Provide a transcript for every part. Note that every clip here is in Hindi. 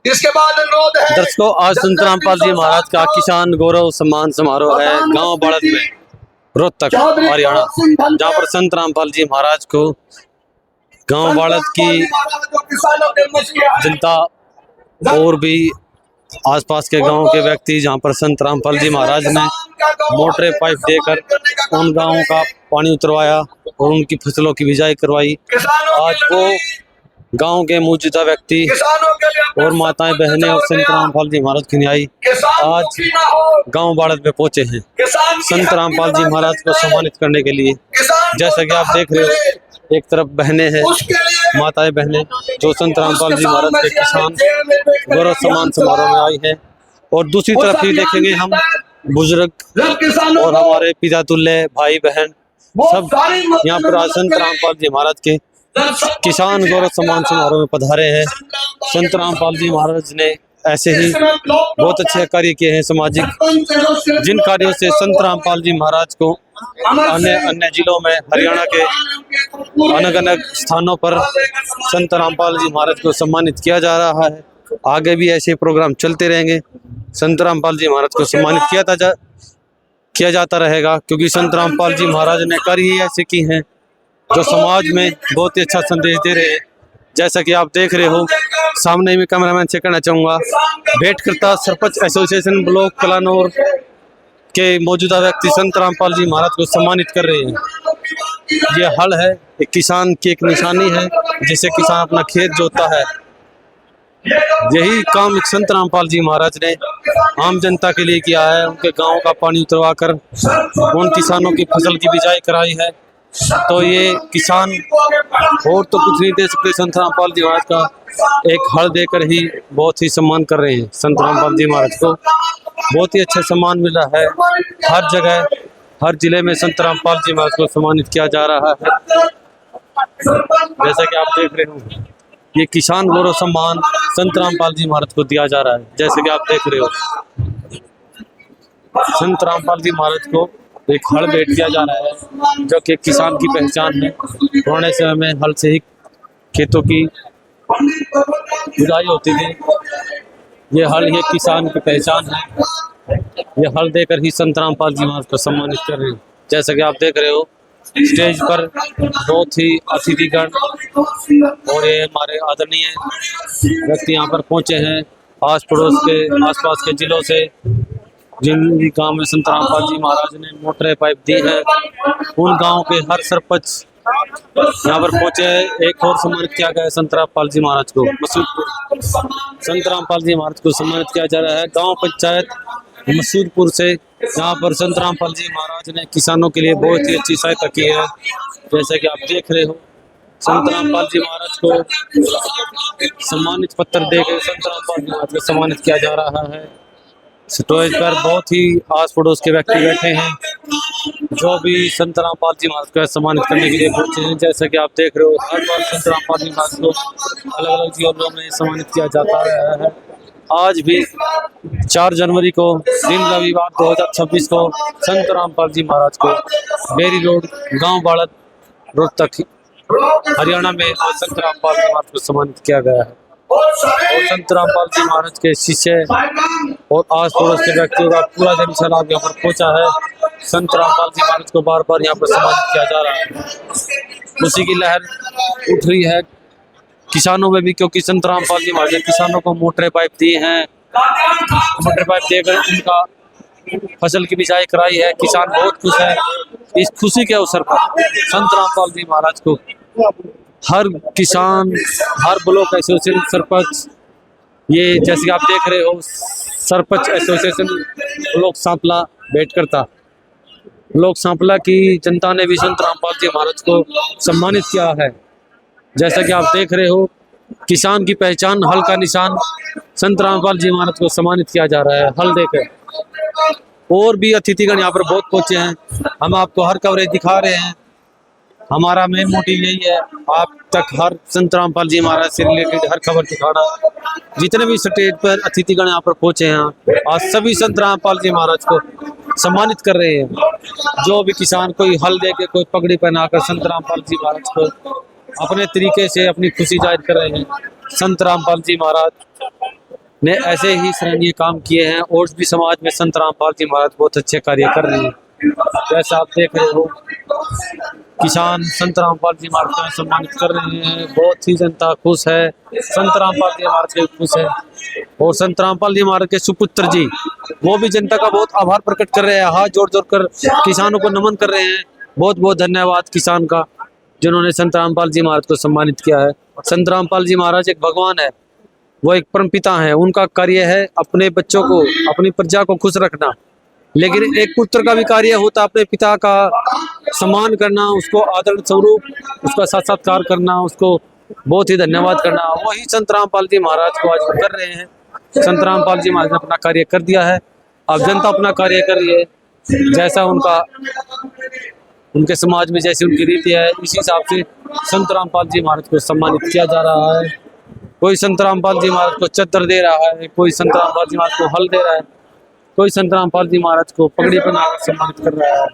इसके बाद अनुरोध है दर्शकों, आज संत रामपाल जी महाराज का किसान गौरव सम्मान समारोह है गांव बड़द में, रोहतक, हरियाणा, जहां पर संत रामपाल जी महाराज को गांव बड़द की जनता और भी आसपास के गांव के व्यक्ति, जहां पर संत रामपाल जी महाराज ने मोटरें पाइप देकर उन गांवों का पानी उतरवाया और उनकी फसलों की बिजाई करवाई। आज वो गांव के मौजूदा व्यक्ति और माताएं बहनें और संत रामपाल जी महाराज की न्यायी आज गांव बाड़द में पहुंचे हैं संत रामपाल जी महाराज को सम्मानित करने के लिए। जैसा कि आप देख रहे हो, एक तरफ बहनें हैं, माताएं बहनें जो संत रामपाल जी महाराज के किसान गौरव सम्मान समारोह में आई है, और दूसरी तरफ ही देखेंगे हम बुजुर्ग और हमारे पिता तुल्य भाई बहन सब यहाँ पर आज संत रामपाल जी महाराज के किसान गौरव सम्मान समारोह में पधारे हैं। संत रामपाल जी महाराज ने ऐसे ही बहुत अच्छे कार्य किए हैं सामाजिक, जिन कार्यों से संत रामपाल जी महाराज को अन्य जिलों में हरियाणा के अलग अलग स्थानों पर संत रामपाल जी महाराज को सम्मानित किया जा रहा है। आगे भी ऐसे प्रोग्राम चलते रहेंगे, संत रामपाल जी महाराज को सम्मानित किया जाता रहेगा, क्योंकि संत रामपाल जी महाराज ने कार्य ही ऐसे की हैं जो समाज में बहुत ही अच्छा संदेश दे रहे हैं। जैसा कि आप देख रहे हो, सामने में कैमरामैन से कहना चाहूँगा, भेंटकर्ता सरपंच एसोसिएशन ब्लॉक कलानौर के मौजूदा व्यक्ति संत रामपाल जी महाराज को सम्मानित कर रहे हैं। ये हल है, एक किसान की एक निशानी है जिससे किसान अपना खेत जोतता है। यही काम एक संत रामपाल जी महाराज ने आम जनता के लिए किया है। उनके गाँव का पानी उतरवा कर उन किसानों की फसल की बिजाई कराई है। तो ये किसान और तो कुछ नहीं दे सकते, संत रामपाल जी महाराज का एक हल देकर ही बहुत ही सम्मान कर रहे हैं। संत रामपाल जी महाराज को बहुत ही अच्छा सम्मान मिला है। हर जगह हर जिले में संत रामपाल जी महाराज को सम्मानित किया जा रहा है। जैसा कि आप देख रहे हो, ये किसान गौरव सम्मान संत रामपाल जी महाराज को दिया जा रहा है। जैसे कि आप देख रहे हो, संत रामपाल जी महाराज को एक हल भेंट किया जा रहा है जो कि किसान की पहचान है। पुराने समय में हल से ही खेतों की जुताई होती थी। ये हल ये किसान की पहचान है। ये हल देकर ही संत रामपाल जी महाराज को सम्मानित कर रहे हैं। जैसा कि आप देख रहे हो, स्टेज पर बहुत ही अतिथिगण और ये हमारे आदरणीय व्यक्ति यहाँ पर पहुँचे हैं आस पड़ोस के आसपास के जिलों से, जिन गांव में संत रामपाल जी महाराज ने मोटरें पाइप दी है। उन गांव के हर सरपंच यहाँ पर पहुंचे हैं। एक और सम्मानित किया गया है संत रामपाल जी महाराज को, मसूदपुर संत रामपाल जी महाराज को सम्मानित किया जा रहा है। गांव पंचायत मसूदपुर से यहाँ पर संत रामपाल जी महाराज ने किसानों के लिए बहुत ही अच्छी सहायता की है। जैसे कि आप देख रहे हो, संत रामपाल जी महाराज को सम्मानित पत्र देकर संत रामपाल जी महाराज को सम्मानित किया जा रहा है। स्टेज पर बहुत ही आस पड़ोस के व्यक्ति बैठे हैं जो भी संत रामपाल जी महाराज को सम्मानित करने के लिए पहुंचे हैं। जैसा कि आप देख रहे हो, हर बार संत रामपाल जी महाराज को अलग अलग जिलों में सम्मानित किया जाता है। आज भी 4 जनवरी को दिन रविवार 2026 को संत रामपाल जी महाराज को बेरी रोड गांव बाड़द रोहतक हरियाणा में आज संत रामपाल जी महाराज को सम्मानित किया गया है। और संत रामपाल जी महाराज के शिष्य और आस पड़ोस के व्यक्तियों का पूरा जनसैलाब यहाँ पर पहुंचा है। संत रामपाल जी महाराज को बार बार यहाँ पर सम्मानित किया जा रहा है। उसी की लहर उठ रही है किसानों में भी, क्योंकि संत रामपाल जी महाराज ने किसानों को मोटरें पाइप दिए हैं। मोटर पाइप देकर उनका फसल की बिजाई कराई है। किसान बहुत खुश है। इस खुशी के अवसर पर संत रामपाल जी महाराज को हर किसान, हर ब्लॉक एसोसिएशन सरपंच, ये जैसे आप देख रहे हो सरपंच एसोसिएशन ब्लॉक सांपला भेंटकर्ता ब्लॉक सांपला की जनता ने भी संत रामपाल जी महाराज को सम्मानित किया है। जैसा कि आप देख रहे हो, किसान की पहचान हल का निशान संत रामपाल जी महाराज को सम्मानित किया जा रहा है हल देकर। और भी अतिथिगण यहाँ पर बहुत पहुंचे हैं। हम आपको हर कवरेज दिखा रहे हैं। हमारा मेन मोटिव यही है, आप तक हर संत रामपाल जी महाराज से रिलेटेड हर खबर दिखाना। जितने भी स्टेज पर अतिथिगण यहाँ पर पहुंचे हैं, आज सभी संत रामपाल जी महाराज को सम्मानित कर रहे हैं। जो भी किसान कोई हल दे के, कोई पगड़ी पहनाकर संत रामपाल जी महाराज को अपने तरीके से अपनी खुशी जाहिर कर रहे हैं। संत रामपाल जी महाराज ने ऐसे ही सराहनीय काम किए हैं और भी समाज में संत रामपाल जी महाराज बहुत अच्छे कार्य कर रहे हैं। जैसा आप देख रहे हो, किसान संत रामपाल जी महाराज को सम्मानित कर रहे हैं। बहुत ही जनता खुश है, संत रामपाल जी महाराज के खुश है। और संत रामपाल जी महाराज के सुपुत्र जी वो भी जनता का बहुत आभार प्रकट कर रहे हैं, हाथ जोड़ जोड़ कर किसानों को नमन कर रहे हैं। बहुत बहुत धन्यवाद किसान का, जिन्होंने संत रामपाल जी महाराज को सम्मानित किया है। संत रामपाल जी महाराज एक भगवान है, वो एक परम पिता है। उनका कार्य है अपने बच्चों को, अपनी प्रजा को खुश रखना, लेकिन एक पुत्र का भी कार्य होता है अपने पिता का सम्मान करना, उसको आदर स्वरूप उसका साक्षात्कार करना, उसको बहुत ही धन्यवाद करना। वही संत रामपाल जी महाराज को आज कर रहे हैं। संत रामपाल जी महाराज ने अपना कार्य कर दिया है, अब जनता अपना कार्य कर रही है। जैसा उनके समाज में जैसी उनकी रीति है, इसी हिसाब से संत रामपाल जी महाराज को सम्मानित किया जा रहा है। कोई संत रामपाल जी महाराज को चद्दर दे रहा है, कोई संत रामपाल जी महाराज को हल दे रहा है, कोई संत रामपाल जी महाराज को पगड़ी पहनाकर सम्मानित कर रहा है।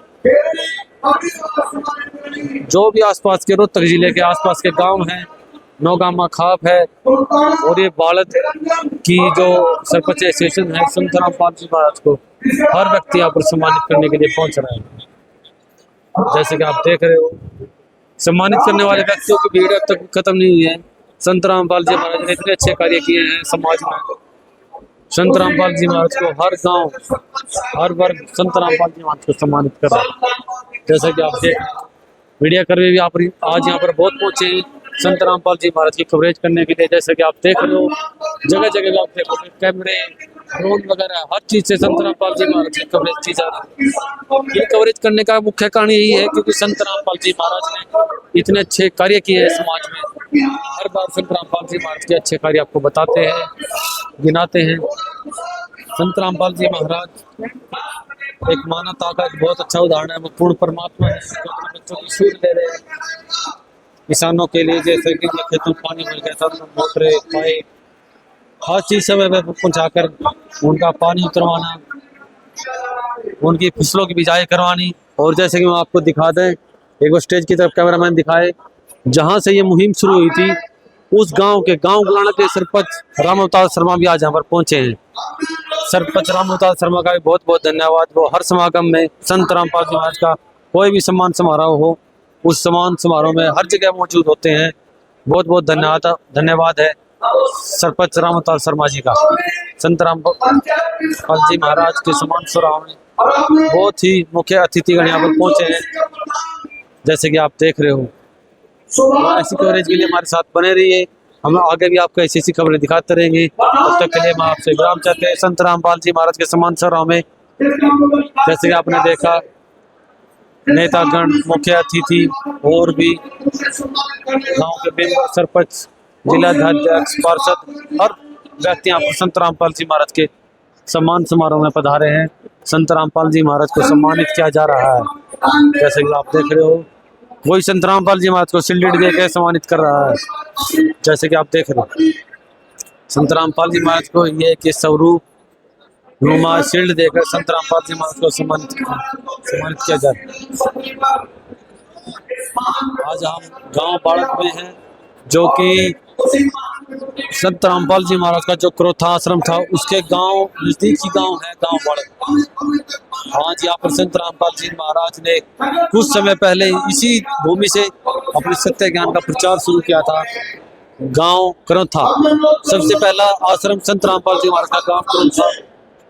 जो भी आसपास के रोहतक जिले के आसपास के गांव हैं, नौगामा खाप है और ये बालद की जो सरपंच एसोसिएशन है, संत रामपाल जी महाराज को हर व्यक्ति यहाँ पर सम्मानित करने के लिए पहुंच रहा है। जैसे कि आप देख रहे हो, सम्मानित करने वाले व्यक्तियों की भीड़ अब तक खत्म नहीं हुई है। संत रामपाल जी महाराज ने इतने अच्छे कार्य किए हैं समाज में। संत रामपाल जी महाराज को हर गांव, हर वर्ग संत रामपाल जी महाराज को सम्मानित कर रहा है। जैसा कि आप देख रहे हैं, मीडिया कर्मी भी आज यहाँ पर बहुत पहुंचे हैं संत रामपाल जी महाराज की कवरेज करने के लिए। जैसे कि आप देख रहे हो, जगह जगह आप देखो कैमरे, ड्रोन वगैरह हर चीज से संत रामपाल जी महाराज की कवरेज की जा रही है। ये कवरेज करने का मुख्य कारण यही है क्योंकि संत रामपाल जी महाराज ने इतने अच्छे कार्य किए हैं समाज में। हर बार संत रामपाल जी महाराज के अच्छे कार्य आपको बताते हैं, गिनाते हैं। संत रामपाल जी महाराज एक मानवता का एक बहुत अच्छा उदाहरण है। वो पूर्ण परमात्मा है, अपने बच्चों की सूझ ले रहे हैं किसानों के लिए। जैसे कि खेतों में पानी मिल गया था, मोटरें, पाइप, हर चीज समय पे पहुंचाकर उनका पानी उतरवाना, उनकी फसलों की बिजाई करवानी। और जैसे कि मैं आपको दिखा दें, एक बार स्टेज की तरफ कैमरामैन दिखाए, जहां से ये मुहिम शुरू हुई थी उस गांव गुलाना के सरपंच राम अवतार शर्मा भी आज यहाँ पर पहुंचे हैं। सरपंच राम अवतार शर्मा का भी बहुत बहुत धन्यवाद। वो हर समागम में संत रामपाल जी महाराज का कोई भी सम्मान समारोह हो, उस सम्मान समारोह में हर जगह मौजूद होते हैं। बहुत बहुत धन्यवाद है सरपंच राम अवतार शर्मा जी का। संत रामपाल जी महाराज के सम्मान समारोह में बहुत ही मुख्य अतिथिगण यहाँ पर पहुंचे हैं। जैसे कि आप देख रहे हो, ऐसी कवरेज के लिए हमारे साथ बने रहिए, हम आगे भी आपको ऐसी ऐसी खबरें दिखाते रहेंगे। तब तक के लिए मैं आपसे विराम चाहते हैं। संत रामपाल जी महाराज के सम्मान समारोह में जैसे कि आपने देखा, नेतागण, मुख्य अतिथि और भी गांव के मेंबर, सरपंच, जिलाध्यक्ष, पार्षद, हर व्यक्ति यहाँ पर संत रामपाल जी महाराज के सम्मान समारोह में पधारे हैं। संत रामपाल जी महाराज को सम्मानित किया जा रहा है। जैसे कि आप देख रहे हो, वही संत रामपाल जी महाराज को शील्ड देकर सम्मानित कर रहा है। जैसे कि आप देख रहे हो, संत रामपाल जी महाराज को ये कि स्वरूप नुमा शील्ड देकर संत रामपाल जी महाराज को सम्मानित किया जा रहा है। आज हम गांव बाड़क में हैं, जो कि संत रामपाल जी महाराज का जो क्रोथा आश्रम था उसके गांव नजदीकी गांव है, गांव बाड़क। आज यहाँ पर संत रामपाल जी महाराज ने कुछ समय पहले इसी भूमि से अपने सत्य ज्ञान का प्रचार शुरू किया था। गांव क्रोथा सबसे पहला आश्रम संत रामपाल जी महाराज का गांव क्रोथा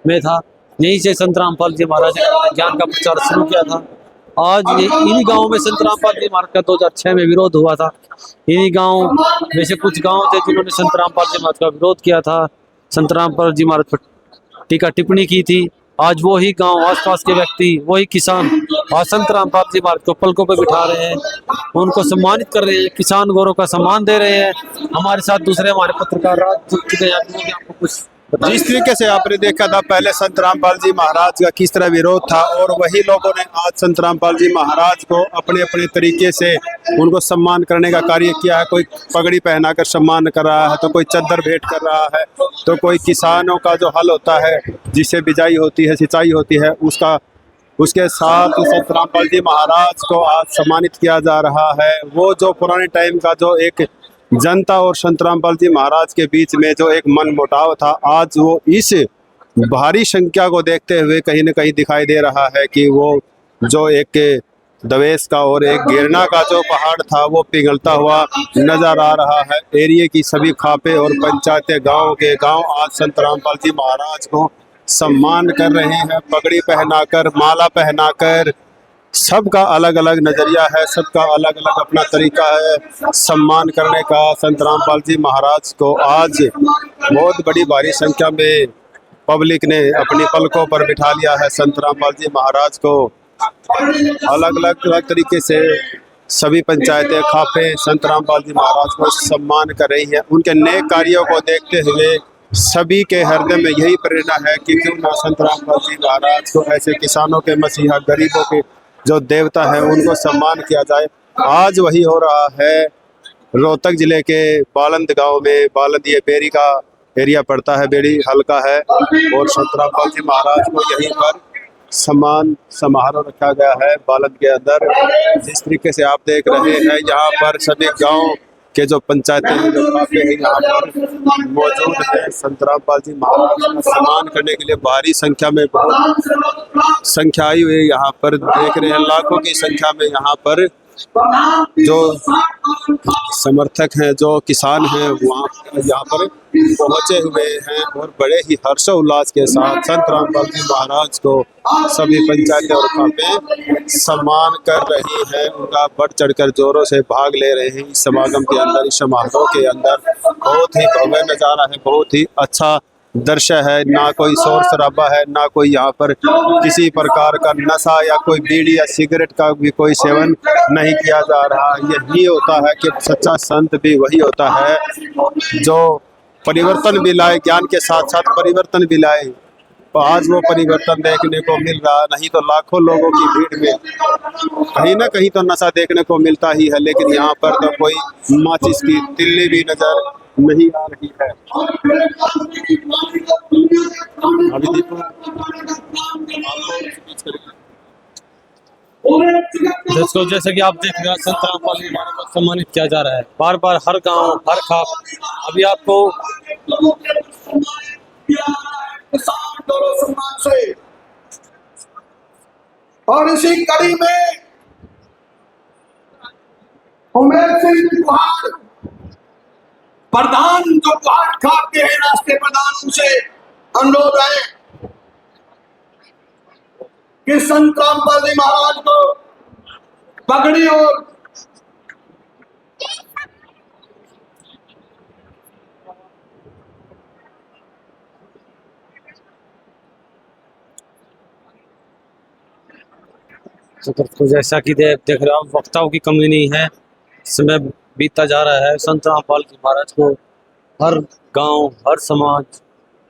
में था। यहीं से संत रामपाल जी महाराज ने ज्ञान का प्रचार शुरू किया था। आज ये इन्हीं गाँव में संत रामपाल जी महाराज का 2006 में विरोध हुआ था। इन्हीं गाँव में से कुछ गाँव थे जिन्होंने संत रामपाल जी महाराज का विरोध किया था, संत रामपाल जी महाराज पर टीका टिप्पणी की थी। आज वो ही गाँव, आसपास के व्यक्ति, वही किसान आज संत रामपाल जी महाराज को पलकों पर बिठा रहे हैं, उनको सम्मानित कर रहे हैं, किसान गौरव का सम्मान दे रहे हैं। हमारे साथ दूसरे हमारे पत्रकार राज आपको कुछ जिस तरीके से आपने देखा था पहले संत रामपाल जी महाराज का किस तरह विरोध था, और वही लोगों ने आज संत रामपाल जी महाराज को अपने अपने तरीके से उनको सम्मान करने का कार्य किया है। कोई पगड़ी पहनाकर सम्मान कर रहा है, तो कोई चद्दर भेंट कर रहा है, तो कोई किसानों का जो हल होता है, जिससे बिजाई होती है, सिंचाई होती है, उसके साथ संत रामपाल जी महाराज को आज सम्मानित किया जा रहा है। वो जो पुराने टाइम का जो एक जनता और संत रामपाल जी महाराज के बीच में जो एक मन मुटाव था, आज वो इस भारी संख्या को देखते हुए कहीं न कहीं दिखाई दे रहा है कि वो जो एक दवेश का और एक गिरना का जो पहाड़ था वो पिघलता हुआ नजर आ रहा है। एरिया की सभी खापे और पंचायतें, गांव के गांव आज संत रामपाल जी महाराज को सम्मान कर रहे हैं, पगड़ी पहनाकर, माला पहनाकर। सबका अलग अलग नजरिया है, सबका अलग अलग अपना तरीका है सम्मान करने का। संत रामपाल जी महाराज को आज बहुत बड़ी भारी संख्या में पब्लिक ने अपनी पलकों पर बिठा लिया है। संत रामपाल जी महाराज को अलग अलग तरीके से सभी पंचायतें, खापे संत रामपाल जी महाराज को सम्मान कर रही है। उनके नेक कार्यों को देखते हुए सभी के हृदय में यही प्रेरणा है कि क्यों ना संत रामपाल जी महाराज को ऐसे किसानों के मसीहा, गरीबों के जो देवता है, उनको सम्मान किया जाए। आज वही हो रहा है रोहतक जिले के बालंद गांव में। बालंद ये बेरी का एरिया पड़ता है, बेरी हल्का है, और संत रामपाल जी महाराज को यहीं पर सम्मान समारोह रखा गया है बालंद के अंदर। जिस तरीके से आप देख रहे हैं, यहाँ पर सभी गांव के जो पंचायतें हैं, जो खापे हैं, यहाँ पर मौजूद है। संत रामपाल जी महाराज का सम्मान करने के लिए भारी संख्या में बहुत संख्या आई हुई है। यहाँ पर देख रहे हैं लाखों की संख्या में यहाँ पर जो समर्थक हैं, जो किसान हैं, वहाँ यहाँ पर पहुंचे हुए हैं और बड़े ही हर्षोल्लास के साथ संत रामपाल जी महाराज को सभी पंचायतें और खापे सम्मान कर रही हैं। उनका बढ़ चढ़कर जोरों से भाग ले रहे हैं इस समागम के अंदर, इस समारोह के अंदर। बहुत ही भव्य नज़ारा है, बहुत ही अच्छा दृश्य है। ना कोई शोर शराबा है, ना कोई यहाँ पर किसी प्रकार का नशा या कोई बीड़ी या सिगरेट का भी कोई सेवन नहीं किया जा रहा। यही होता है कि सच्चा संत भी वही होता है जो परिवर्तन भी लाए, ज्ञान के साथ साथ परिवर्तन भी लाए। तो आज वो परिवर्तन देखने को मिल रहा, नहीं तो लाखों लोगों की भीड़ में कहीं ना कहीं तो नशा देखने को मिलता ही है, लेकिन यहाँ पर तो कोई माचिस की तिल्ली भी नजर नहीं आ रही है। अभी दोस्तों, जैसे कि आप देख रहे हैं, संत रामपाल जी महाराज को सम्मानित किया जा रहा है बार बार, हर गांव, हर खाप। अभी आपको सम्मान से, और इसी कड़ी में उमेर सिंह कुहाड़ प्रधान, जो कुहाड़ खाप के हैं, राष्ट्रीय प्रधान, उनसे अनुरोध है कि संत रामपाल जी महाराज को पगड़ी और तो जैसा कि देख रहे हो, वक्ताओं की कमी नहीं है। समय बीतता जा रहा है। संत रामपाल जी महाराज को हर गांव, हर समाज,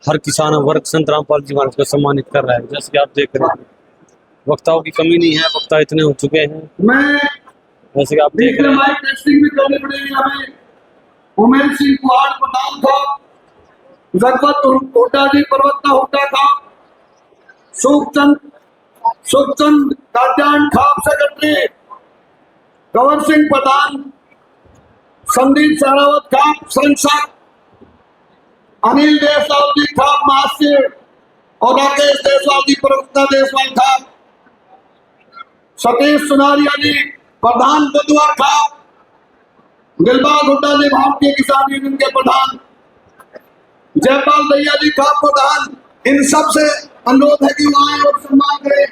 हर किसान वर्ग संत रामपाल जी महाराज को सम्मानित कर रहा है। जैसे कि आप देख रहे हैं, वक्ताओं की कमी नहीं है, वक्ता इतने हो चुके हैं। मैं जैसे कि आप देख रहे हैं, टेस्टिंग भी करनी पड़ेगी हमें। उमेर सिंह कुहाड़ प्रधान था, जगवत हुड्डा जी पर्वता हुड्डा था, सुखचंद काट्यान खाप सेक्रेटरी, कंवर सिंह प्रधान, संदीप सहरावत खाप संसद, अनिल देसवाल जी खाप महासचिव, और राकेश देसवाल जी प्रवक्ता देसवाल खाप, सतीश सुनारिया जी प्रधान बुधवार खाप, दिलबाग हुड्डा जी भारतीय किसान यूनियन के प्रधान, जयपाल दैया जी खाप प्रधान। इन सब से अनुरोध है कि वो आए और सम्मान करें,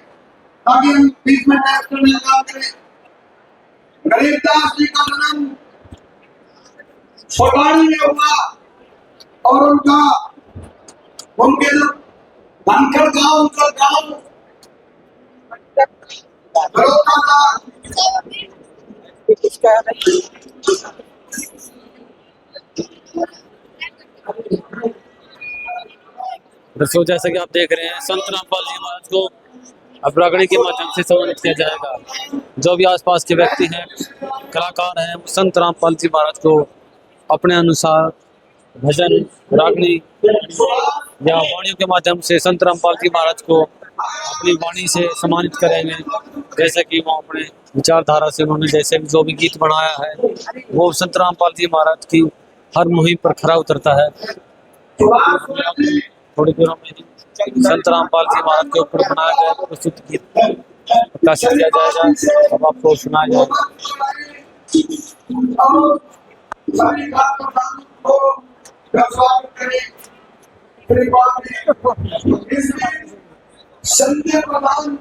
ताकि हम बीच में टेस्ट करने का काम करें। गरीबदास जी का जन्म सोटाड़ी में हुआ, और उनके धनखड़ गांव, उनका गांव बड़ौदा का दर्शकों, जैसा कि आप देख रहे हैं, संत रामपाल जी महाराज को अब रागड़ी के माध्यम से सम्मानित किया जाएगा। जो भी आसपास के व्यक्ति हैं, कलाकार हैं, संत रामपाल जी महाराज को अपने अनुसार भजन, रागड़ी या वाणियों के माध्यम से संत रामपाल जी महाराज को अपनी वाणी से सम्मानित करेंगे। जैसे कि वो अपने विचारधारा से उन्होंने जैसे भी जो भी गीत बनाया है वो संत रामपाल जी महाराज की हर मुहिम पर खरा उतरता है। थोड़ी देरों में ही संत रामपाल जी महाराज के ऊपर बनाया गया प्रस्तुत गीत प्रकाशित किया जाएगा, अब आपको सुनाया जाएगा। संजय प्रधान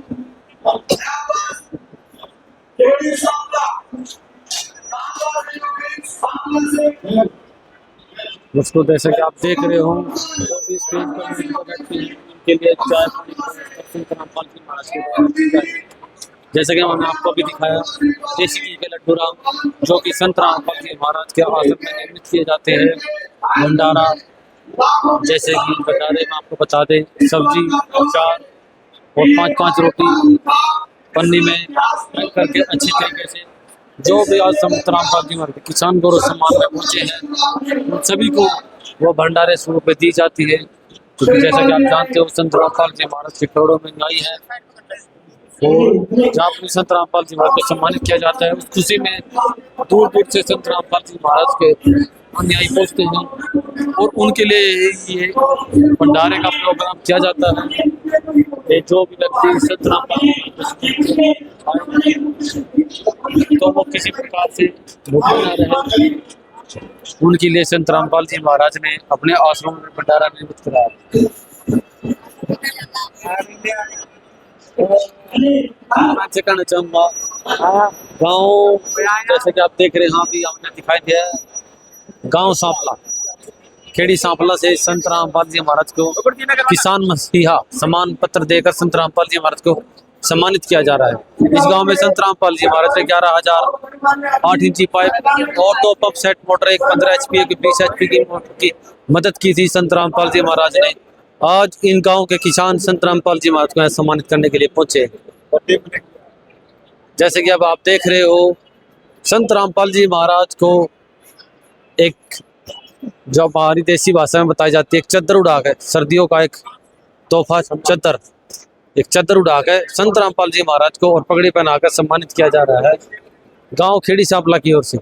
उसको जैसे कि आप देख रहे हो इस स्टेज पर बैठते हैं उनके लिए चाय पानी संत रामपाल जी महाराज के द्वारा, जैसे कि हमने आपको भी दिखाया देसी घी के लड्डू राम जो कि संत रामपाल जी महाराज के आश्रम में निर्मित किए जाते हैं। भंडारा जैसे कि भंडारे में आपको बता दें सब्जी अचार और 5-5 रोटी पन्नी में पैक करके अच्छी तरीके से जो भी आज संत रामपाल जी महाराज किसान गौरव सम्मान में पहुंचे हैं उन सभी को वो भंडारे स्वरूप में दी जाती है। क्योंकि जैसा कि आप जानते हो संत रामपाल जी महाराज के करोड़ों में न्यायी है और जहाँ पर संत रामपाल जी महाराज को सम्मानित किया जाता है उस खुशी में दूर दूर से संत रामपाल जी महाराज के अनुयायी पहुंचते हैं और उनके लिए ये भंडारे का प्रोग्राम किया जाता है। ये जो भी व्यक्ति संत रामपाल तो वो किसी प्रकार से भूखे न रहे उनके लिए संत रामपाल जी महाराज ने अपने आश्रम में भंडारा निर्मित कराया। मैं कहना चाहूँगा गाँव जैसे कि आप देख रहे हैं यहाँ भी हमने दिखाई दिया है गांव सांपला खेड़ी सांपला से संत रामपाल जी महाराज को किसान मसीहा सम्मान पत्र देकर संत रामपाल जी महाराज को सम्मानित किया जा रहा है। इस गांव में संत रामपाल जी महाराज ने 11,000 8 इंची पाइप और 2 पंप सेट मोटर, एक 15 HP की 20 HP की मोटर की मदद की थी संत रामपाल जी महाराज ने। आज इन गांव के किसान संत रामपाल जी महाराज को सम्मानित करने के लिए पहुंचे। जैसे कि अब आप देख रहे हो संत रामपाल जी महाराज को एक जो हमारी देसी भाषा में बताई जाती है एक चद्दर उड़ा के सर्दियों का एक तोहफा चद्दर एक चद्दर उड़ा के संत रामपाल जी महाराज को और पगड़ी पहनाकर सम्मानित किया जा रहा है गांव खेड़ी सांपला की ओर से।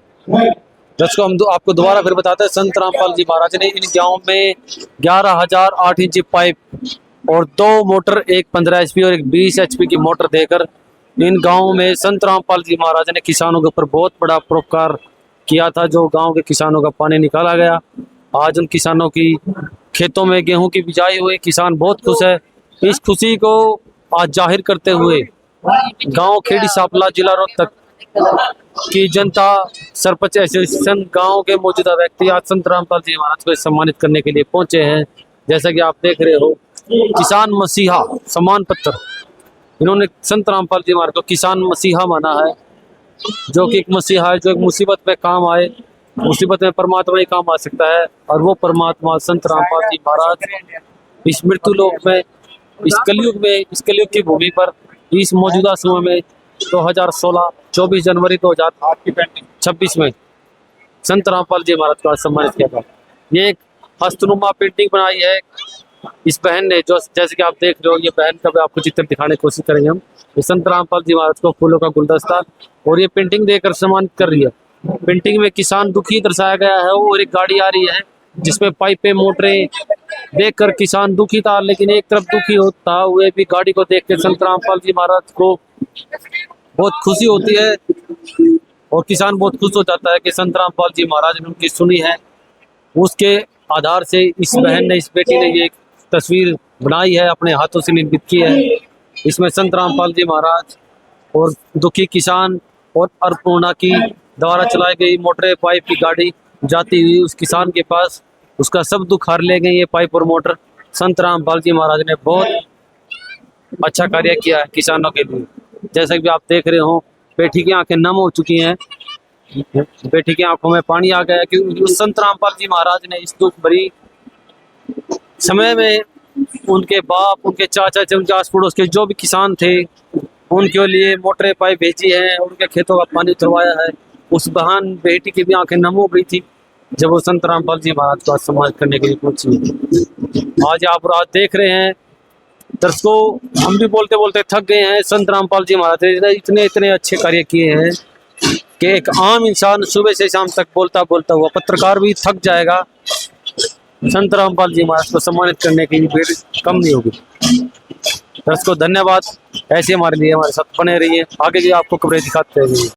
जिसको हम आपको दोबारा फिर बताते हैं संत रामपाल जी महाराज ने इन गांव में 11,000 8 इंची पाइप और 2 मोटर, एक 15 HP और एक 20 HP की मोटर देकर इन गाँव में संत रामपाल जी महाराज ने किसानों के ऊपर बहुत बड़ा परोपकार किया था। जो गांव के किसानों का पानी निकाला गया, आज उन किसानों की खेतों में गेहूं की बिजाई हुई, किसान बहुत खुश है। इस खुशी को आज जाहिर करते हुए गांव खेड़ी सांपला जिला रोहतक की जनता सरपंच एसोसिएशन गांव के मौजूदा व्यक्ति आज संत रामपाल जी महाराज को सम्मानित करने के लिए पहुंचे हैं। जैसा कि आप देख रहे हो किसान मसीहा सम्मान पत्र इन्होंने संत रामपाल जी महाराज को किसान मसीहा माना है, जो कि एक मसीहा है जो एक मुसीबत में काम आए, मुसीबत में परमात्मा ही काम आ सकता है और वो परमात्मा संत रामपाल जी महाराज इस मृत्यु लोक में इस कलयुग की भूमि पर इस मौजूदा समय में 2016 24 जनवरी 2026 में संत रामपाल जी महाराज को सम्मानित किया था। ये एक हस्तनुमा पेंटिंग बनाई है इस बहन ने, जो जैसे कि आप देख रहे हो ये बहन का भी आपको चित्र दिखाने की कोशिश करेंगे हम। संत रामपाल जी महाराज को फूलों का गुलदस्ता और ये पेंटिंग देकर सम्मानित कर रही है। पेंटिंग में किसान दुखी दर्शाया गया है और एक गाड़ी आ रही है जिसमें पाइपें मोटरें देखकर किसान दुखी था, लेकिन एक तरफ दुखी होता हुए भी गाड़ी को देख के संत रामपाल जी महाराज को बहुत खुशी होती है और किसान बहुत खुश हो जाता है कि संत रामपाल जी महाराज ने उनकी सुनी है। उसके आधार से इस बहन ने इस बेटी ने ये एक तस्वीर बनाई है, अपने हाथों से निर्मित की है। इसमें संत रामपाल जी महाराज और दुखी किसान और अन्नपूर्णा की द्वारा चलाई गई मोटर पाइप की गाड़ी जाती हुई उस किसान के पास उसका सब दुख हर ले गई। ये पाइप और मोटर संत रामपाल जी महाराज ने बहुत अच्छा कार्य किया है किसानों के लिए। जैसा कि आप देख रहे हो बेटी की आंखें नम हो चुकी हैं, बेटी की आंखों में पानी आ गया क्योंकि संत रामपाल जी महाराज ने इस दुख भरी समय में उनके बाप, उनके चाचा, उनके आस पड़ोस के जो भी किसान थे उनके लिए मोटरें पाइप भेजी है, उनके खेतों का पानी उतरवाया है। उस बहन बेटी की भी आंखें नम हो गई थी जब वो संत रामपाल जी महाराज को सम्मानित करने के लिए पहुंची। आज आप रात देख रहे हैं दर्शकों, हम भी बोलते बोलते थक गए हैं। संत रामपाल जी महाराज ने इतने इतने अच्छे कार्य किए हैं कि एक आम इंसान सुबह से शाम तक बोलता बोलता हुआ पत्रकार भी थक जाएगा। संत रामपाल जी महाराज को सम्मानित करने की भीड़ कम नहीं होगी। दर्शकों धन्यवाद, ऐसे हमारे लिए हमारे साथ बने रहिए, आगे भी आपको खबरें दिखाते रहेंगे।